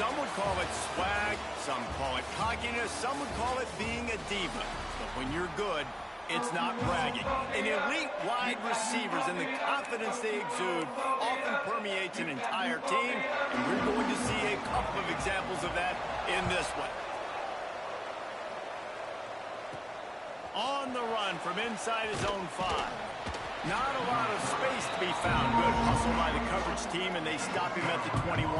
Some would call it swag, some call it cockiness, some would call it being a diva. But when you're good, it's not bragging. And elite wide receivers and the confidence they exude often permeates an entire team, and we're going to see a couple of examples of that in this one. On the run from inside his own 5. Not a lot of space to be found. Good hustle by the coverage team, and they stop him at the 21.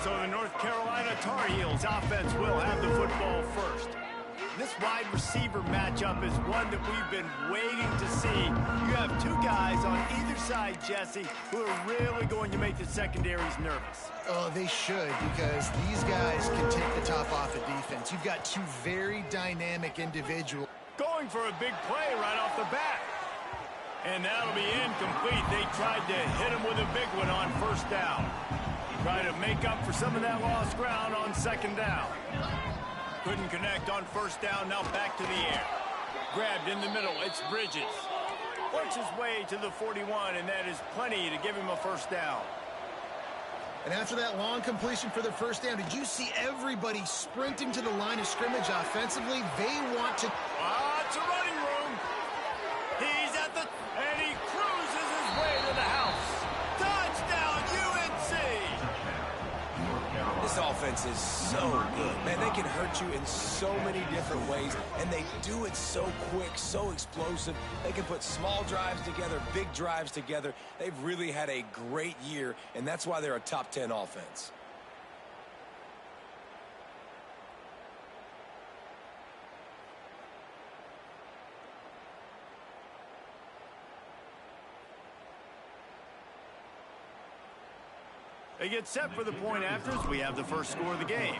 So the North Carolina Tar Heels offense will have the football first. This wide receiver matchup is one that we've been waiting to see. You have two guys on either side, Jesse, who are really going to make the secondaries nervous. Oh, they should, because these guys can take the top off the defense. You've got two very dynamic individuals. Going for a big play right off the bat. And that'll be incomplete. They tried to hit him with a big one on first down. Try to make up for some of that lost ground on second down. Couldn't connect on first down. Now back to the air. Grabbed in the middle. It's Bridges. Works his way to the 41, and that is plenty to give him a first down. And after that long completion for the first down, did you see everybody sprinting to the line of scrimmage offensively? They want to... It's a running room. He's at the... And he cruises his way to the house. Touchdown, UNC! This offense is so good. Man, they can hurt you in so many different ways, and they do it so quick, so explosive. They can put small drives together, big drives together. They've really had a great year, and that's why they're a top 10 offense. They get set for the point afters. We have the first score of the game.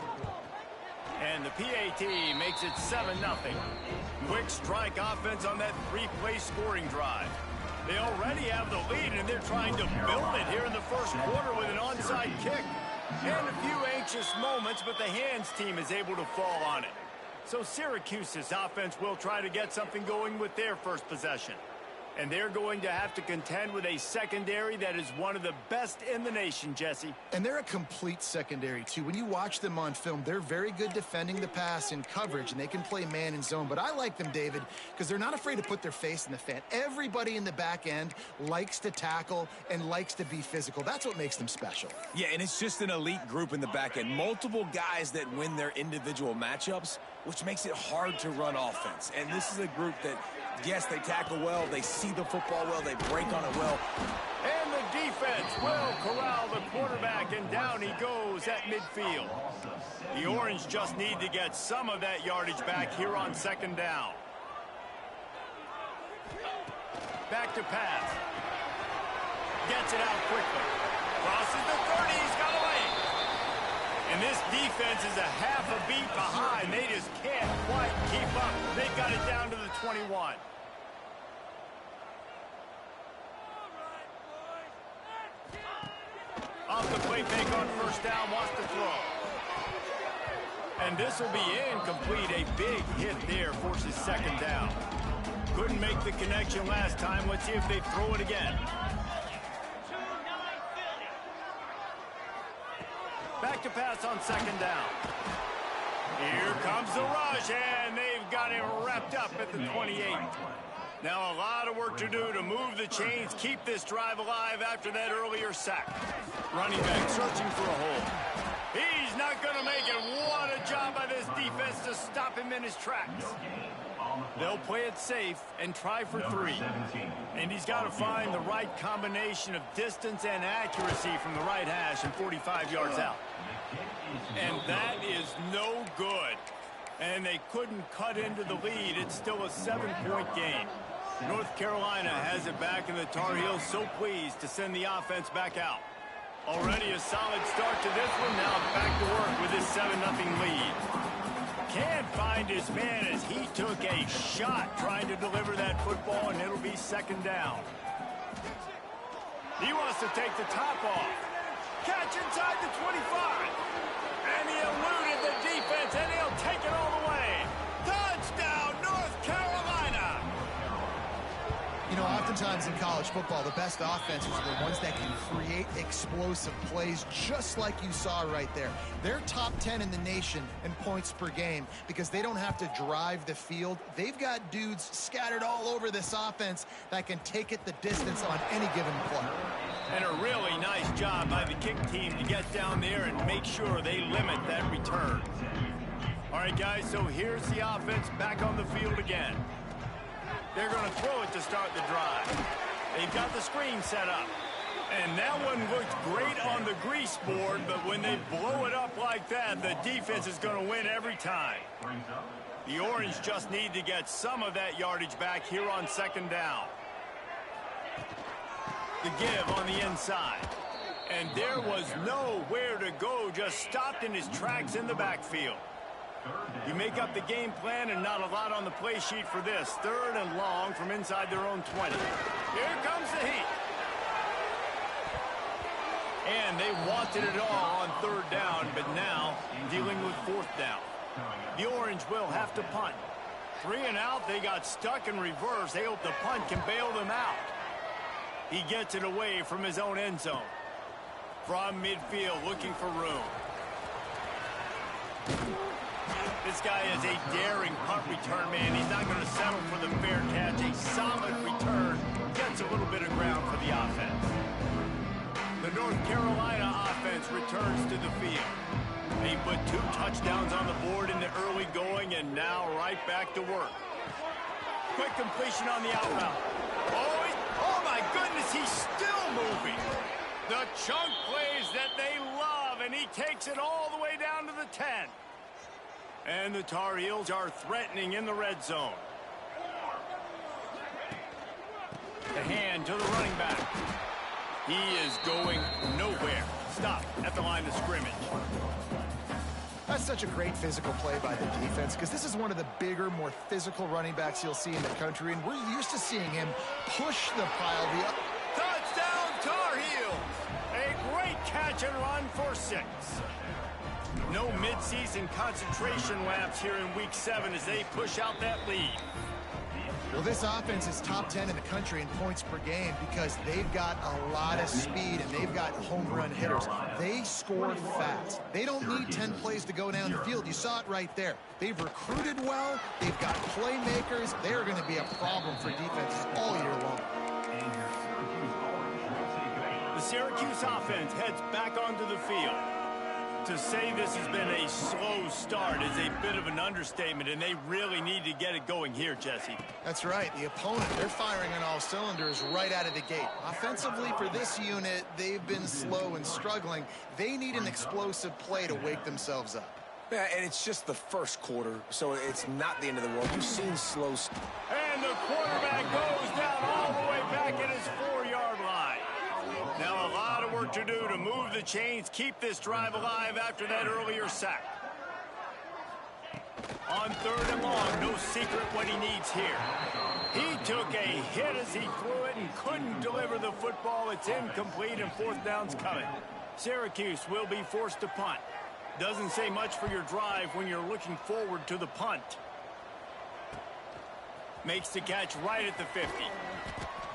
And the PAT makes it 7-0. Quick strike offense on that 3-play scoring drive. They already have the lead, and they're trying to build it here in the first quarter with an onside kick. And a few anxious moments, but the hands team is able to fall on it. So Syracuse's offense will try to get something going with their first possession. And they're going to have to contend with a secondary that is one of the best in the nation, Jesse. And they're a complete secondary, too. When you watch them on film, they're very good defending the pass in coverage, and they can play man and zone. But I like them, David, because they're not afraid to put their face in the fan. Everybody in the back end likes to tackle and likes to be physical. That's what makes them special. Yeah, and it's just an elite group in the back end. Multiple guys that win their individual matchups, which makes it hard to run offense. And this is a group that, yes, they tackle well, they see the football well, they break on it well. And the defense will corral the quarterback, and down he goes at midfield. The Orange just need to get some of that yardage back here on second down. Back to pass. Gets it out quickly. Crosses the 30, he's got away. And this defense is a half a beat behind. They just can't quite keep up. They got it down to the 21. Off the play fake on first down, wants to throw. And this will be incomplete. A big hit there forces second down. Couldn't make the connection last time. Let's see if they throw it again. Back to pass on second down. Here comes the rush, and they've got him wrapped up at the 28. Now a lot of work to do to move the chains, keep this drive alive after that earlier sack. Running back searching for a hole. He's not going to make it. What a job by this defense to stop him in his tracks. They'll play it safe and try for 3. And he's got to find the right combination of distance and accuracy from the right hash and 45 yards out. And that is no good. And they couldn't cut into the lead. It's still a 7-point game. North Carolina has it back, and the Tar Heels so pleased to send the offense back out. Already a solid start to this one. Now back to work with this 7-0 lead. Can't find his man as he took a shot trying to deliver that football, and it'll be second down. He wants to take the top off. Catch inside the 25. And he eluded the defense, and he'll take it all the way. Touchdown, North Carolina! You know, Oftentimes in college football, the best offenses are the ones that can create explosive plays, just like you saw right there. They're top 10 in the nation in points per game because they don't have to drive the field. They've got dudes scattered all over this offense that can take it the distance on any given play. And a really nice job by the kick team to get down there and make sure they limit that return. All right, guys, so here's the offense back on the field again. They're going to throw it to start the drive. They've got the screen set up. And that one looked great on the grease board, but when they blow it up like that, the defense is going to win every time. The Orange just need to get some of that yardage back here on second down. The give on the inside. And there was nowhere to go, just stopped in his tracks in the backfield. You make up the game plan and not a lot on the play sheet for this. 3rd and long from inside their own 20. Here comes the heat. And they wanted it all on 3rd down, but now dealing with 4th down. The Orange will have to punt. 3 and out, they got stuck in reverse. They hope the punt can bail them out. He gets it away from his own end zone. From midfield, looking for room. This guy is a daring punt return man. He's not going to settle for the fair catch. A solid return. Gets a little bit of ground for the offense. The North Carolina offense returns to the field. They put 2 touchdowns on the board in the early going, and now right back to work. Quick completion on the out route. Oh my goodness, he's still moving. The chunk plays that they love, and he takes it all the way down to the 10. And the Tar Heels are threatening in the red zone. The hand to the running back. He is going nowhere. Stop at the line of scrimmage. That's such a great physical play by the defense because this is one of the bigger, more physical running backs you'll see in the country, and we're used to seeing him push the pile. Touchdown, Tar Heels! A great catch and run for 6. No midseason concentration laps here in Week 7 as they push out that lead. Well, this offense is top 10 in the country in points per game because they've got a lot of speed and they've got home run hitters. They score fast. They don't need 10 plays to go down the field. You saw it right there. They've recruited well. They've got playmakers. They're going to be a problem for defenses all year long. The Syracuse offense heads back onto the field. To say this has been a slow start is a bit of an understatement, and they really need to get it going here, Jesse. That's right. The opponent, they're firing on all cylinders right out of the gate. Offensively, for this unit, they've been slow and struggling. They need an explosive play to wake themselves up. Yeah, and it's just the first quarter, so it's not the end of the world. You've seen slow... And the quarterback goes down all the way back at his 4-yard line. Now a lot of work to do to move the chains, keep this drive alive after that earlier sack. On 3rd and long, no secret what he needs here. He took a hit as he threw it and couldn't deliver the football. It's incomplete and 4th down's coming. Syracuse will be forced to punt. Doesn't say much for your drive when you're looking forward to the punt. Makes the catch right at the 50.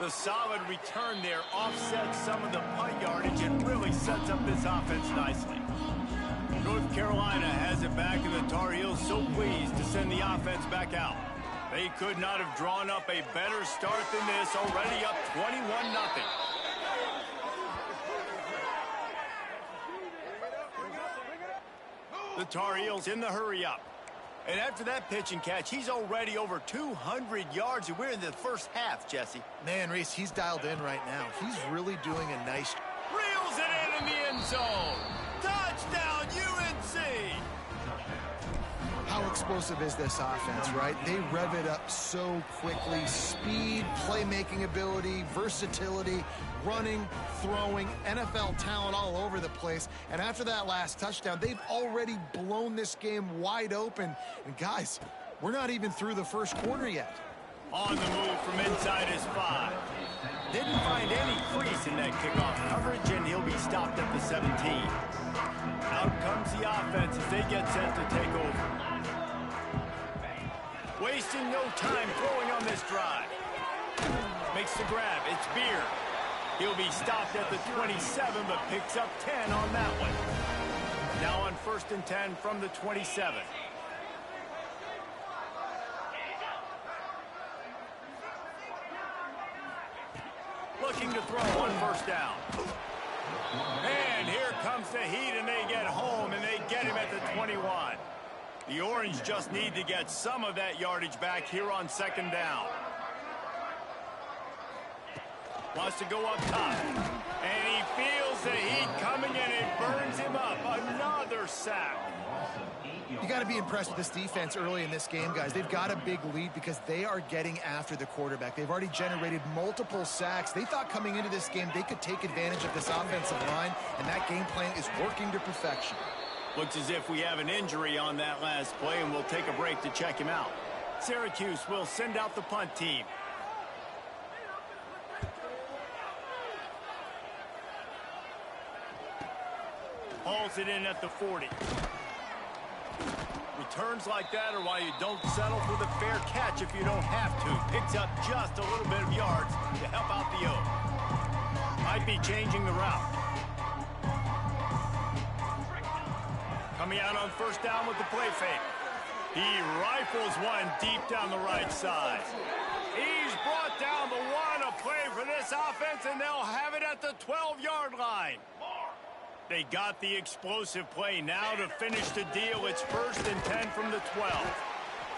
The solid return there offsets some of the punt yardage and really sets up this offense nicely. North Carolina has it back, and the Tar Heels so pleased to send the offense back out. They could not have drawn up a better start than this, already up 21-0. The Tar Heels in the hurry-up. And after that pitch and catch, he's already over 200 yards, and we're in the first half, Jesse. Man, Reese, he's dialed in right now. He's really doing a nice... Reels it in the end zone. Touchdown, UNC! How explosive is this offense, right? They rev it up so quickly. Speed, playmaking ability, versatility, running, throwing, NFL talent all over the place. And after that last touchdown, they've already blown this game wide open. And guys, we're not even through the first quarter yet. On the move from inside his 5. Didn't find any crease in that kickoff coverage, and he'll be stopped at the 17. Out comes the offense as they get set to take over. Wasting no time throwing on this drive. Makes the grab. It's Beard. He'll be stopped at the 27, but picks up 10 on that one. Now on 1st and 10 from the 27. Looking to throw on 1st down. And here comes the heat, and they get home, and they get him at the 21. The Orange just need to get some of that yardage back here on 2nd down. Wants to go up top. And he feels the heat coming, and it burns him up. Another sack. You got to be impressed with this defense early in this game, guys. They've got a big lead because they are getting after the quarterback. They've already generated multiple sacks. They thought coming into this game they could take advantage of this offensive line, and that game plan is working to perfection. Looks as if we have an injury on that last play, and we'll take a break to check him out. Syracuse will send out the punt team. Hauls it in at the 40. Returns like that are why you don't settle for the fair catch if you don't have to. Picks up just a little bit of yards to help out the O. Might be changing the route. Coming out on 1st down with the play fake. He rifles one deep down the right side. He's brought down the one, a play for this offense, and they'll have it at the 12-yard line. They got the explosive play now to finish the deal. It's 1st and 10 from the 12.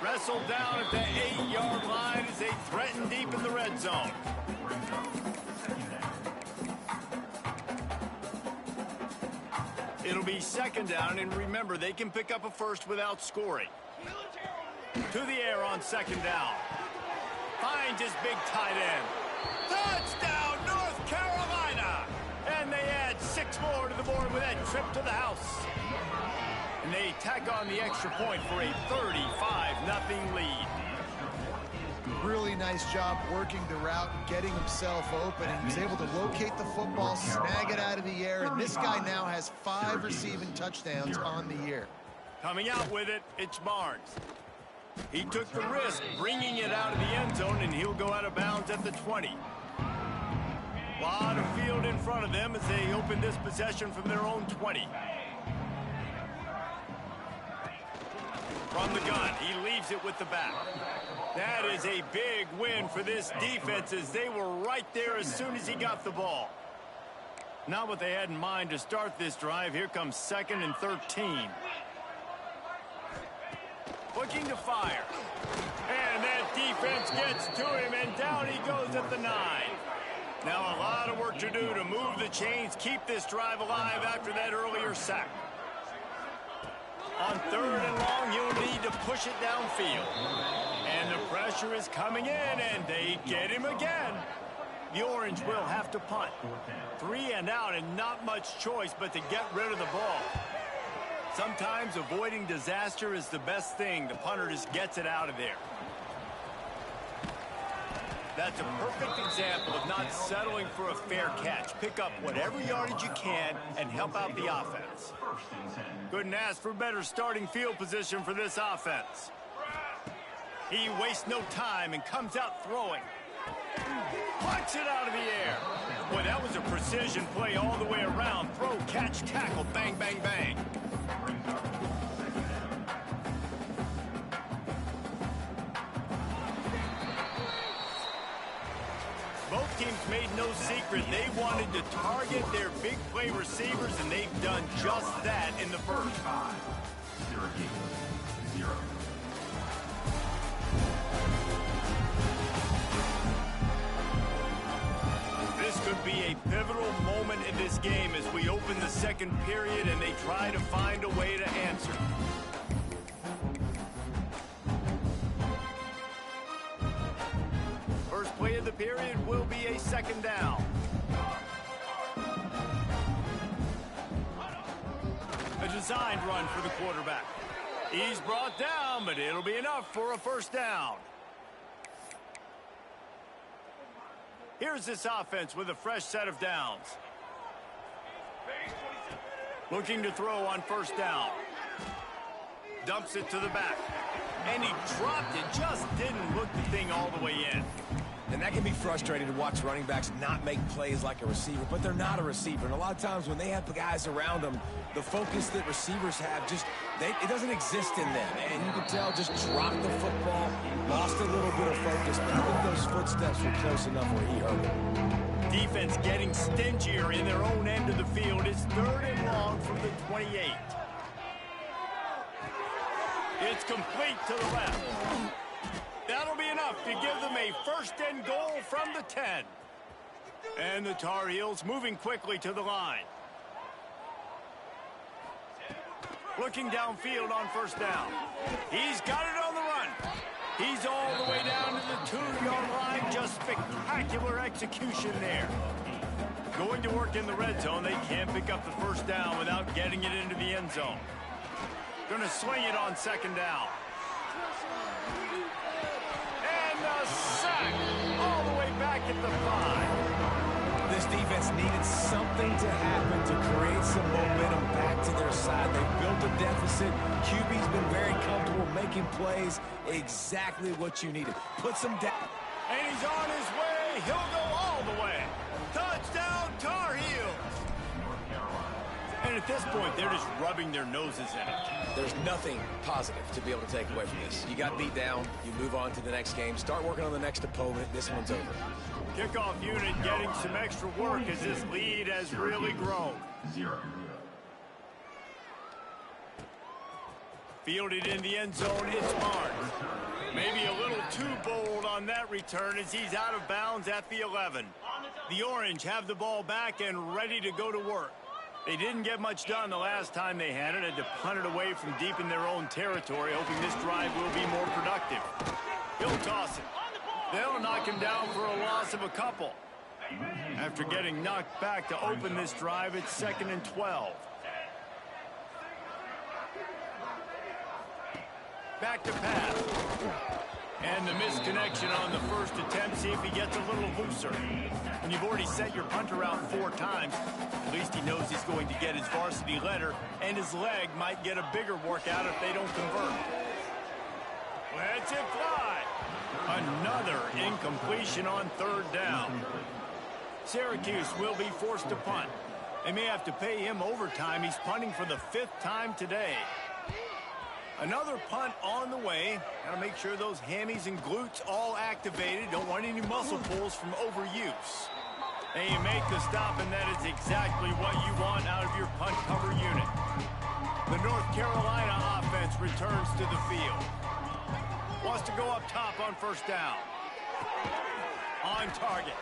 Wrestled down at the 8-yard line as they threaten deep in the red zone. It'll be 2nd down, and remember, they can pick up a first without scoring. To the air on 2nd down. Finds his big tight end. Touchdown, North Carolina! And they add 6 more to the board with that trip to the house. And they tack on the extra point for a 35-0 lead. Really nice job working the route and getting himself open, and he's able to locate the football, snag it out of the air, and this guy now has 5 receiving touchdowns on the year. Coming out with it, it's Barnes. He took the risk bringing it out of the end zone, and he'll go out of bounds at the 20. A lot of field in front of them as they open this possession from their own 20. From the gun, he leaves it with the back. That is a big win for this defense as they were right there as soon as he got the ball. Not what they had in mind to start this drive. Here comes 2nd and 13. Looking to fire. And that defense gets to him, and down he goes at the 9. Now a lot of work to do to move the chains, keep this drive alive after that earlier sack. On 3rd and long, he'll need to push it downfield. And the pressure is coming in, and they get him again. The Orange will have to punt. 3 and out, and not much choice but to get rid of the ball. Sometimes avoiding disaster is the best thing. The punter just gets it out of there. That's a perfect example of not settling for a fair catch. Pick up whatever yardage you can and help out the offense. Couldn't ask for better starting field position for this offense. He wastes no time and comes out throwing. Plucks it out of the air. Boy, that was a precision play all the way around. Throw, catch, tackle, bang, bang, bang. Both teams made no secret they wanted to target their big play receivers, and they've done just that in the first. Syracuse, 0. This could be a pivotal moment in this game as we open the 2nd period and they try to find a way to answer. First play of the period will be a 2nd down. A designed run for the quarterback. He's brought down, but it'll be enough for a 1st down. Here's this offense with a fresh set of downs. Looking to throw on 1st down. Dumps it to the back. And he dropped it, just didn't look the thing all the way in. And that can be frustrating to watch running backs not make plays like a receiver, but they're not a receiver. And a lot of times when they have the guys around them, the focus that receivers have it doesn't exist in them. And you can tell just dropped the football, lost a little bit of focus, but I think those footsteps were close enough where he heard it. Defense getting stingier in their own end of the field. It's 3rd and long from the 28. It's complete to the left. That'll be enough to give them a 1st and goal from the 10. And the Tar Heels moving quickly to the line. Looking downfield on 1st down. He's got it on the run. He's all the way down to the 2-yard line. Just spectacular execution there. Going to work in the red zone. They can't pick up the 1st down without getting it into the end zone. Going to swing it on 2nd down. And a sack all the way back at the 5. This defense needed something to happen to create some momentum back to their side. They built a deficit. QB's been very comfortable making plays. Exactly what you needed. Put some down. And he's on his way. He'll go all the way. Touchdown, Tar Heels. And at this point, they're just rubbing their noses in it. There's nothing positive to be able to take away from this. You got beat down. You move on to the next game. Start working on the next opponent. This one's over. Kickoff unit getting some extra work as this lead has really grown. Fielded in the end zone, it's Barnes. Maybe a little too bold on that return as he's out of bounds at the 11. The Orange have the ball back and ready to go to work. They didn't get much done the last time they had it to punt it away from deep in their own territory, hoping this drive will be more productive. He'll toss it. They'll knock him down for a loss of a couple. After getting knocked back to open this drive, it's 2nd and 12. Back to pass. And the misconnection on the 1st attempt. See if he gets a little looser. When you've already sent your punter out 4 times, at least he knows he's going to get his varsity letter, and his leg might get a bigger workout if they don't convert. Let's it fly. Another incompletion on 3rd down. Syracuse will be forced to punt. They may have to pay him overtime. He's punting for the 5th time today. Another punt on the way. Got to make sure those hammies and glutes all activated. Don't want any muscle pulls from overuse. They make the stop, and that is exactly what you want out of your punt cover unit. The North Carolina offense returns to the field. Wants to go up top on 1st down. On target.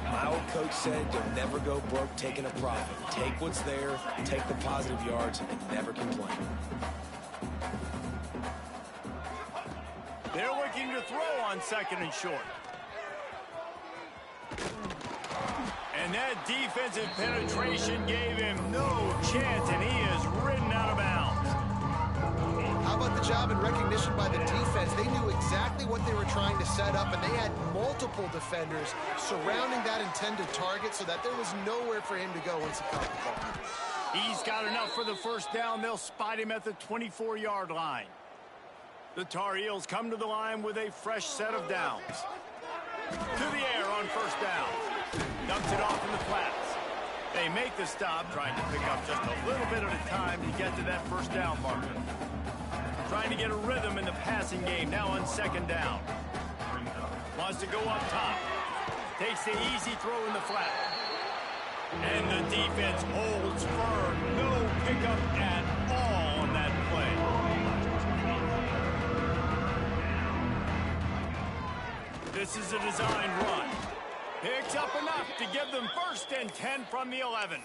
My old coach said you'll never go broke taking a profit. Take what's there, take the positive yards, and never complain. They're looking to throw on 2nd and short. And that defensive penetration gave him no chance, and he is ridden out of bounds. How about the job and recognition by the defense? They knew exactly what they were trying to set up, and they had multiple defenders surrounding that intended target so that there was nowhere for him to go once he caught the ball. He's got enough for the 1st down. They'll spot him at the 24-yard line. The Tar Heels come to the line with a fresh set of downs. To the air on 1st down. Dumps it off in the flats. They make the stop, trying to pick up just a little bit at a time to get to that 1st down marker. Trying to get a rhythm in the passing game, now on 2nd down. Wants to go up top. Takes the easy throw in the flat. And the defense holds firm. No pickup at all on that play. This is a designed run. Picks up enough to give them 1st and 10 from the 11.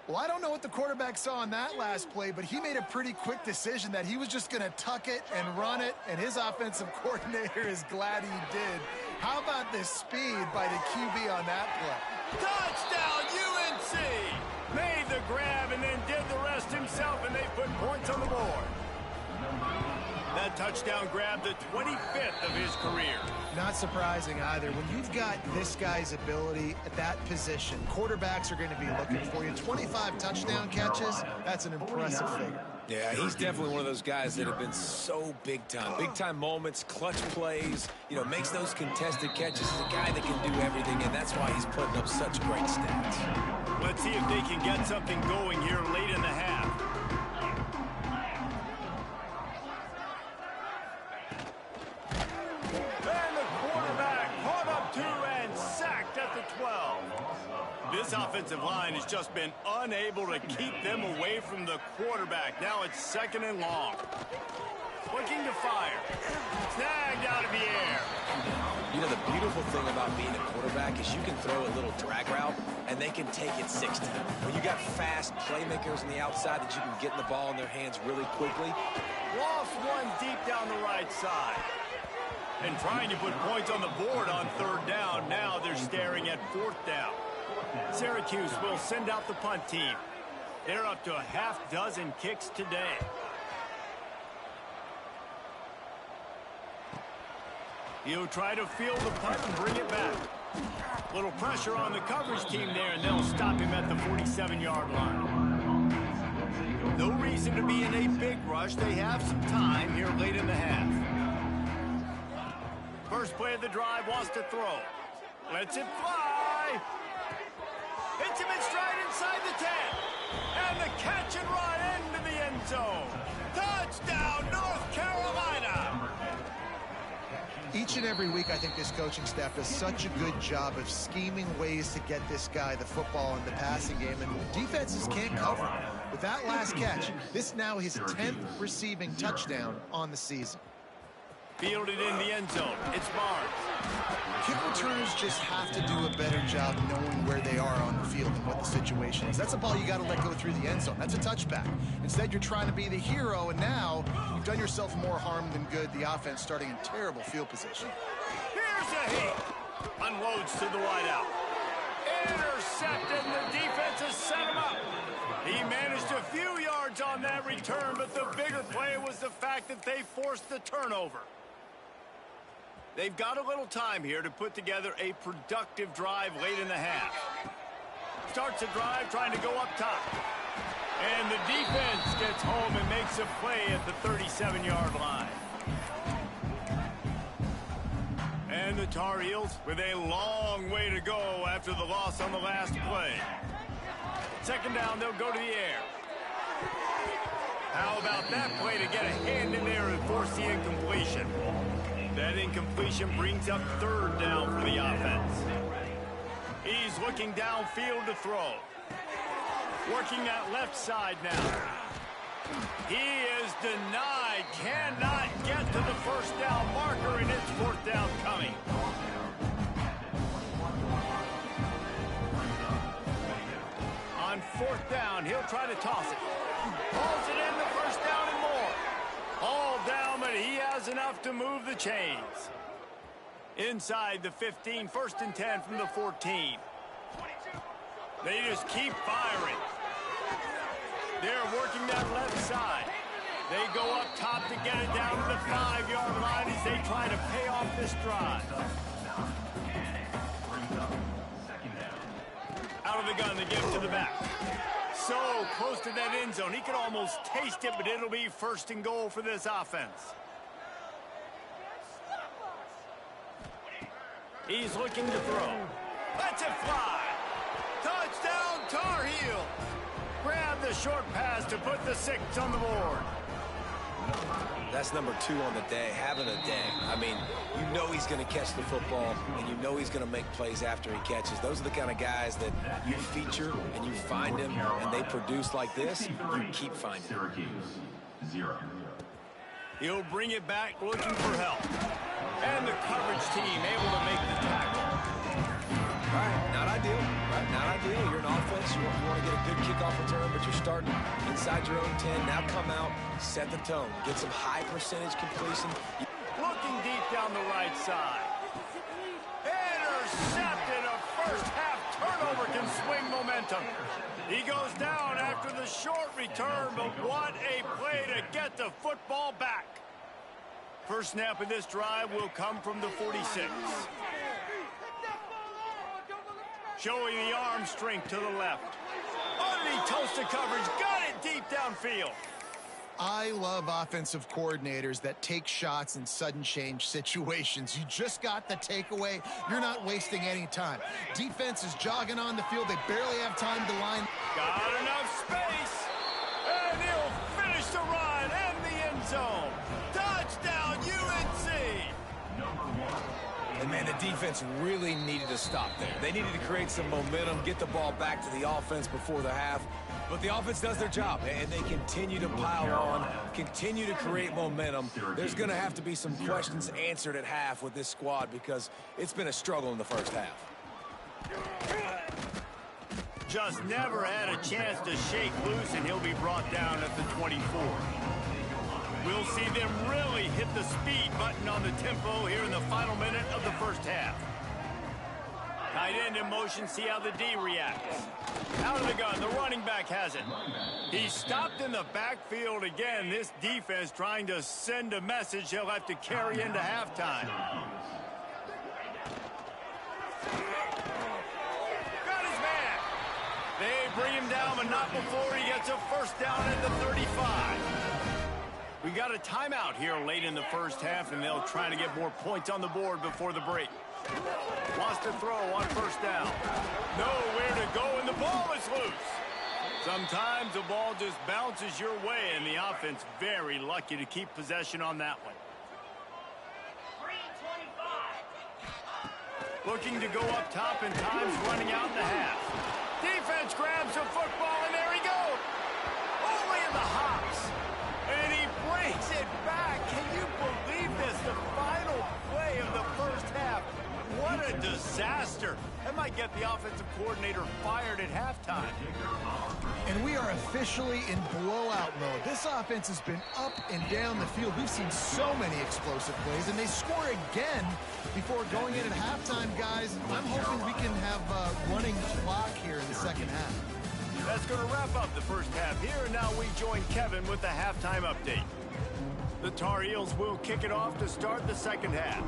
Well, I don't know what the quarterback saw on that last play, but he made a pretty quick decision that he was just going to tuck it and run it, and his offensive coordinator is glad he did. How about the speed by the QB on that play? Touchdown, UNC! Made the grab and then did the rest himself, and they put points on the board. That touchdown grab, the 25th of his career. Not surprising either. When you've got this guy's ability at that position, quarterbacks are going to be looking for you. 25 touchdown catches, that's an impressive figure. Yeah, he's definitely one of those guys that have been so big time. Big time moments, clutch plays, you know, makes those contested catches. He's a guy that can do everything, and that's why he's putting up such great stats. Let's see if they can get something going here late in the half. And the quarterback caught up to and sacked at the 12. This offensive line has just been unable to keep them away from the quarterback. Now it's 2nd and long. Looking to fire. Snagged out of the air. You know, the beautiful thing about being a quarterback is you can throw a little drag route, and they can take it 6 times. When you got fast playmakers on the outside that you can get the ball in their hands really quickly. Lost one deep down the right side. And trying to put points on the board on 3rd down. Now they're staring at 4th down. Syracuse will send out the punt team. They're up to a half-dozen kicks today. He'll try to field the punt and bring it back. Little pressure on the coverage team there, and they'll stop him at the 47-yard line. No reason to be in a big rush. They have some time here late in the half. First play of the drive, wants to throw. Lets it fly. Hits him in stride inside the 10. And the catch and run into the end zone. Touchdown, North Carolina. Each and every week, I think this coaching staff does such a good job of scheming ways to get this guy the football in the passing game, and defenses can't cover him. With that last catch, this now his 10th receiving touchdown on the season. Fielded in the end zone. It's Barnes. Kick returners just have to do a better job knowing where they are on the field and what the situation is. That's a ball you got to let go through the end zone. That's a touchback. Instead, you're trying to be the hero, and now you've done yourself more harm than good. The offense starting in terrible field position. Here's a hit. Unloads to the wideout. Intercepted, and the defense has set him up. He managed a few yards on that return, but the bigger play was the fact that they forced the turnover. They've got a little time here to put together a productive drive late in the half. Starts a drive trying to go up top. And the defense gets home and makes a play at the 37-yard line. And the Tar Heels with a long way to go after the loss on the last play. 2nd down, they'll go to the air. How about that play to get a hand in there and force the incompletion? That incompletion brings up 3rd down for the offense. He's looking downfield to throw. Working that left side now. He is denied. Cannot get to the 1st down marker, and it's 4th down coming. On 4th down, he'll try to toss it. Pulls it in the 1st down and more. All down, but he has enough to move the chains. Inside the 15, 1st and 10 from the 14. They just keep firing. They're working that left side. They go up top to get it down to the 5-yard line as they try to pay off this drive. Out of the gun, they give it to the back. So close to that end zone. He could almost taste it, but it'll be 1st and goal for this offense. He's looking to throw. Lets it fly. Touchdown, Tar Heel. Grab the short pass to put the 6 on the board. That's number 2 on the day, having a day. I mean, you know he's going to catch the football, and you know he's going to make plays after he catches. Those are the kind of guys that you feature, and you find them, and they produce like this, you keep finding them. Syracuse, 0. He'll bring it back looking for help. And the coverage team able to make the tackle. All right, not ideal. Right, not ideal. You're an offense. You want to get a good kickoff return, but you're starting inside your own 10. Now come out, set the tone. Get some high percentage completion. Looking deep down the right side. Intercepted. A 1st half turnover can swing momentum. He goes down after the short return, but what a play to get the football back. First snap of this drive will come from the 46. Showing the arm strength to the left. Underneath toasted coverage, got it deep downfield. I love offensive coordinators that take shots in sudden change situations. You just got the takeaway. You're not wasting any time. Defense is jogging on the field. They barely have time to line. Got enough space. And he'll finish the run in the end zone. Touchdown, UNC. And, man, the defense really needed to stop there. They needed to create some momentum, get the ball back to the offense before the half. But the offense does their job, and they continue to pile on, continue to create momentum. There's going to have to be some questions answered at half with this squad because it's been a struggle in the first half. Just never had a chance to shake loose, and he'll be brought down at the 24. We'll see them really hit the speed button on the tempo here in the final minute of the first half. Tight end in motion, see how the D reacts. Out of the gun, the running back has it. He's stopped in the backfield again. This defense trying to send a message he'll have to carry into halftime. Got his man. They bring him down, but not before he gets a first down at the 35. We got a timeout here late in the first half, and they'll try to get more points on the board before the break. Wants to throw on first down. Nowhere to go, and the ball is loose. Sometimes the ball just bounces your way, and the offense very lucky to keep possession on that one. Looking to go up top, and time's running out in the half. Defense grabs the football, and there he goes. Only in the hops. And he brings it back. Can you believe this? The final play of the first half. What a disaster. That might get the offensive coordinator fired at halftime. And we are officially in blowout mode. This offense has been up and down the field. We've seen so many explosive plays, and they score again before going in at halftime, guys. I'm hoping we can have a running clock here in the second half. That's going to wrap up the first half here, and now we join Kevin with the halftime update. The Tar Heels will kick it off to start the second half.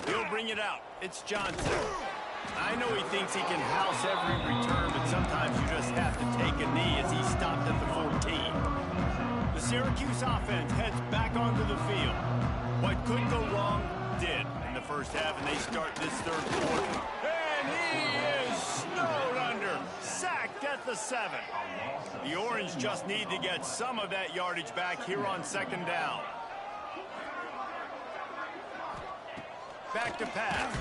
He'll bring it out. It's Johnson. I know he thinks he can house every return, but sometimes you just have to take a knee as he stopped at the 14. The Syracuse offense heads back onto the field. What could go wrong did in the first half, and they start this third quarter. And he is snowed under. Sacked at the 7. The Orange just need to get some of that yardage back here on second down. Back to pass.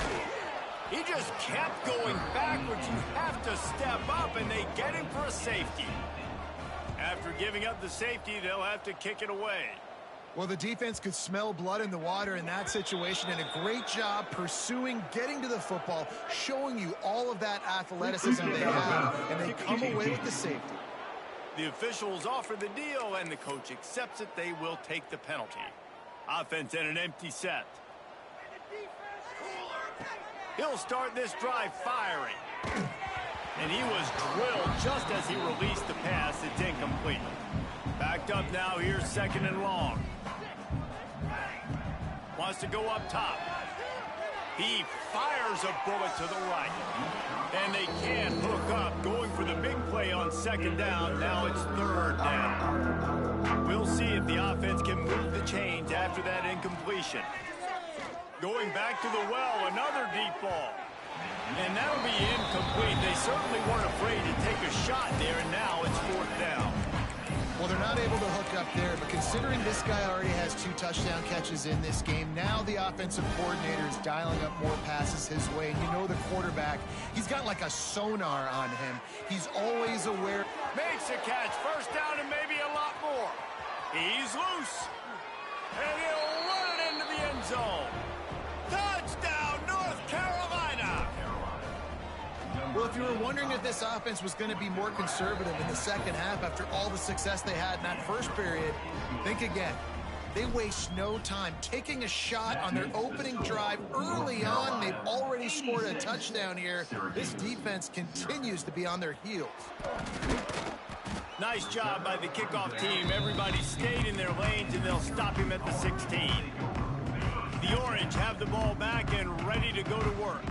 He just kept going backwards. You have to step up, and they get him for a safety. After giving up the safety, they'll have to kick it away. Well, the defense could smell blood in the water in that situation, and a great job pursuing, getting to the football, showing you all of that athleticism they have, and they come away with the safety. The officials offer the deal, and the coach accepts it. They will take the penalty. Offense in an empty set. He'll start this drive firing. And he was drilled just as he released the pass. It's incomplete. Backed up now, here's second and long. Wants to go up top. He fires a bullet to the right. And they can't hook up. Going for the big play on second down. Now it's third down. We'll see if the offense can move the chains after that incompletion. Going back to the well, another deep ball. And that'll be incomplete. They certainly weren't afraid to take a shot there, and now it's fourth down. Well, they're not able to hook up there, but considering this guy already has 2 touchdown catches in this game, now the offensive coordinator is dialing up more passes his way. And you know the quarterback, he's got like a sonar on him. He's always aware. Makes a catch, first down and maybe a lot more. He's loose. And he'll run it into the end zone. Touchdown, North Carolina! Well, if you were wondering if this offense was going to be more conservative in the second half after all the success they had in that first period, think again. They waste no time taking a shot on their opening drive early on. They've already scored a touchdown here. This defense continues to be on their heels. Nice job by the kickoff team. Everybody stayed in their lanes, and they'll stop him at the 16. The Orange have the ball back and ready to go to work.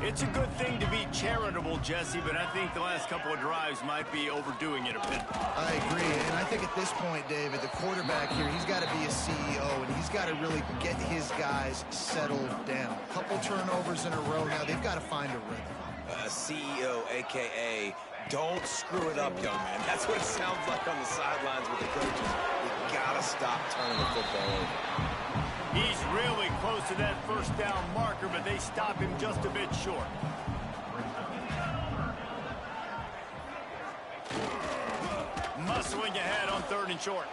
It's a good thing to be charitable, Jesse, but I think the last couple of drives might be overdoing it a bit. I agree, and I think at this point, David, the quarterback here, he's got to be a CEO, and he's got to really get his guys settled down. Couple turnovers in a row now. They've got to find a rhythm. CEO, a.k.a. don't screw it up, young man. That's what it sounds like on the sidelines with the coaches. You got to stop turning the football over. He's really close to that first down marker, but they stop him just a bit short. Muscling ahead on 3rd and short.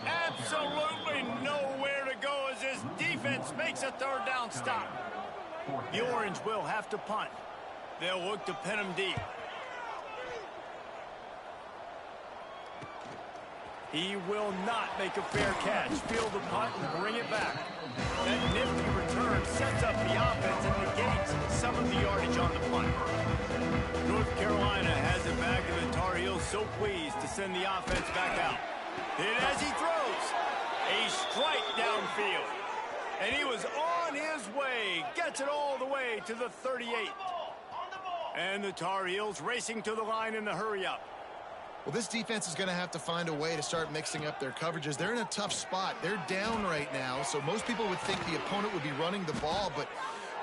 Absolutely nowhere to go as his defense makes a 3rd down stop. The Orange will have to punt. They'll look to pin him deep. He will not make a fair catch. Field the punt and bring it back. That nifty return sets up the offense and negates some of the yardage on the punt. North Carolina has it back, and the Tar Heels so pleased to send the offense back out. Hit as he throws. A strike downfield. And he was on his way. Gets it all the way to the 38. And the Tar Heels racing to the line in the hurry-up. Well, this defense is going to have to find a way to start mixing up their coverages. They're in a tough spot. They're down right now, so most people would think the opponent would be running the ball, but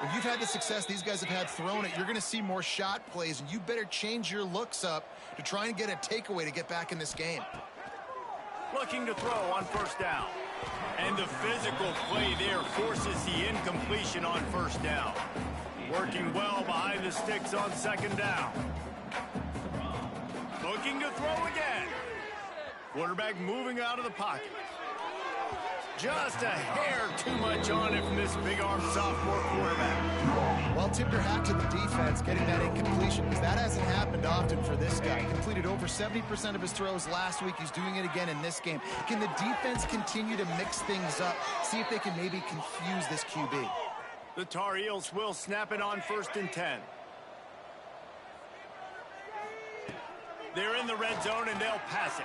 if you've had the success these guys have had throwing it, you're going to see more shot plays, and you better change your looks up to try and get a takeaway to get back in this game. Looking to throw on 1st down. And the physical play there forces the incompletion on 1st down. Working well behind the sticks on 2nd down. Looking to throw again. Quarterback moving out of the pocket. Just a hair too much on it from this big-arm sophomore quarterback. Well, tip your hat to the defense getting that incompletion, because that hasn't happened often for this guy. He completed over 70% of his throws last week. He's doing it again in this game. Can the defense continue to mix things up, see if they can maybe confuse this QB? The Tar Heels will snap it on 1st and 10. They're in the red zone, and they'll pass it.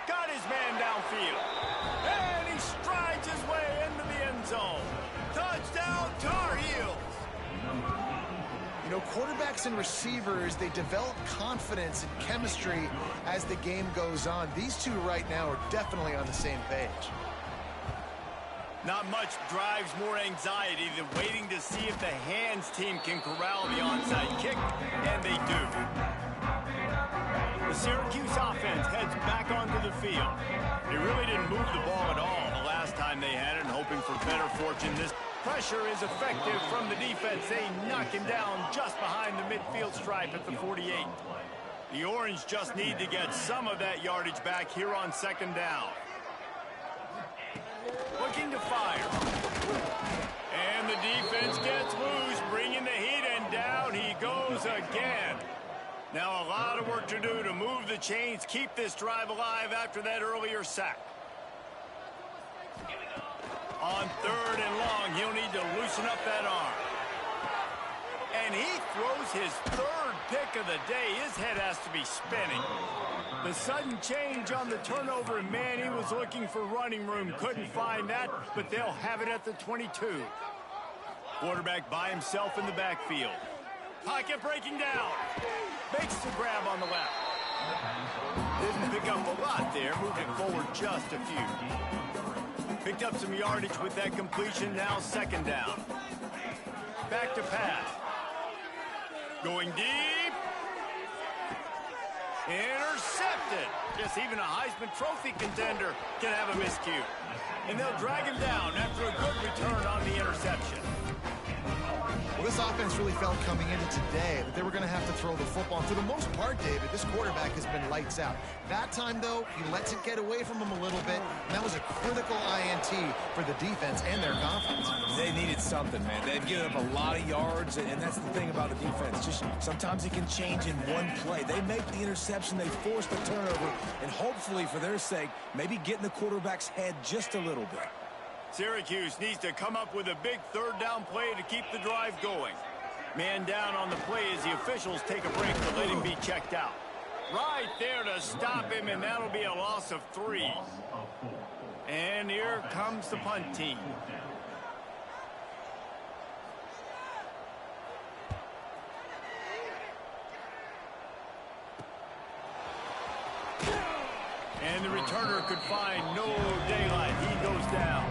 Got his man downfield. And he strides his way into the end zone. Touchdown, Tar Heels. You know, quarterbacks and receivers, they develop confidence and chemistry as the game goes on. These two right now are definitely on the same page. Not much drives more anxiety than waiting to see if the hands team can corral the onside kick, and they do. The Syracuse offense heads back onto the field. They really didn't move the ball at all the last time they had it, and hoping for better fortune. This pressure is effective from the defense. They knock him down just behind the midfield stripe at the 48. The Orange just need to get some of that yardage back here on 2nd down. Looking to fire. And the defense gets loose, bringing the heat, and down he goes again. Now a lot of work to do to move the chains, keep this drive alive after that earlier sack. On 3rd and long, he'll need to loosen up that arm. And he throws his 3rd pick of the day. His head has to be spinning. The sudden change on the turnover, and man, he was looking for running room. Couldn't find that, but they'll have it at the 22. Quarterback by himself in the backfield. Pocket breaking down. Makes the grab on the left. Didn't pick up a lot there. Moved it forward just a few. Picked up some yardage with that completion. Now 2nd down. Back to pass. Going deep. Intercepted. Just even a Heisman Trophy contender can have a miscue. And they'll drag him down after a good return on the interception. Well, this offense really felt coming into today that they were going to have to throw the football. And for the most part, David, this quarterback has been lights out. That time, though, he lets it get away from him a little bit, and that was a critical INT for the defense and their confidence. They needed something, man. They've given up a lot of yards, and that's the thing about the defense. Just sometimes it can change in one play. They make the interception, they force the turnover, and hopefully, for their sake, maybe get in the quarterback's head just a little bit. Syracuse needs to come up with a big 3rd down play to keep the drive going. Man down on the play as the officials take a break to let him be checked out. Right there to stop him, and that'll be a loss of 3. And here comes the punt team. And the returner could find no daylight. He goes down.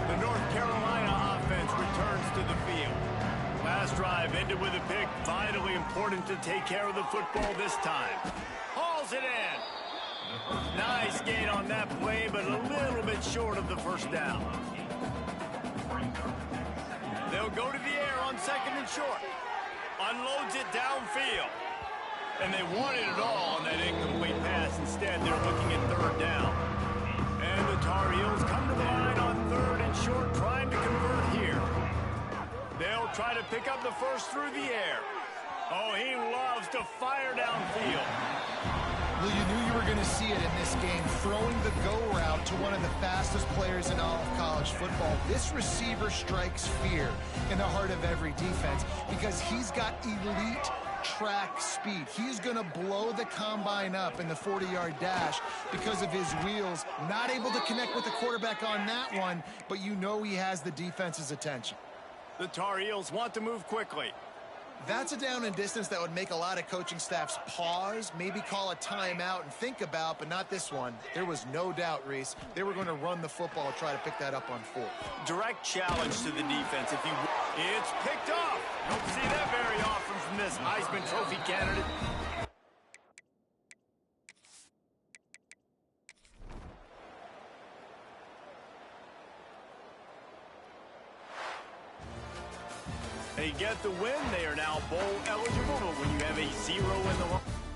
The North Carolina offense returns to the field. Last drive ended with a pick. Vitally important to take care of the football this time. Hauls it in. Nice gain on that play, but a little bit short of the first down. They'll go to the air on second and short. Unloads it downfield. And they wanted it all on that incomplete pass. Instead, they're looking at third down. And the Tar Heels come to the line on third and short, trying to convert here. They'll try to pick up the first through the air. Oh, he loves to fire downfield. Well, you knew you were going to see it in this game, throwing the go route to one of the fastest players in all of college football. This receiver strikes fear in the heart of every defense because he's got elite track speed. He's going to blow the combine up in the 40-yard dash because of his wheels. Not able to connect with the quarterback on that one, but you know he has the defense's attention. The Tar Heels want to move quickly. That's a down and distance that would make a lot of coaching staffs pause, maybe call a timeout and think about, but not this one. There was no doubt, Reese, they were going to run the football and try to pick that up on fourth. Direct challenge to the defense. It's picked off. Don't see that very often from this Heisman Trophy candidate. They get the win. They are now bowl eligible, but when you have a 0 in the line.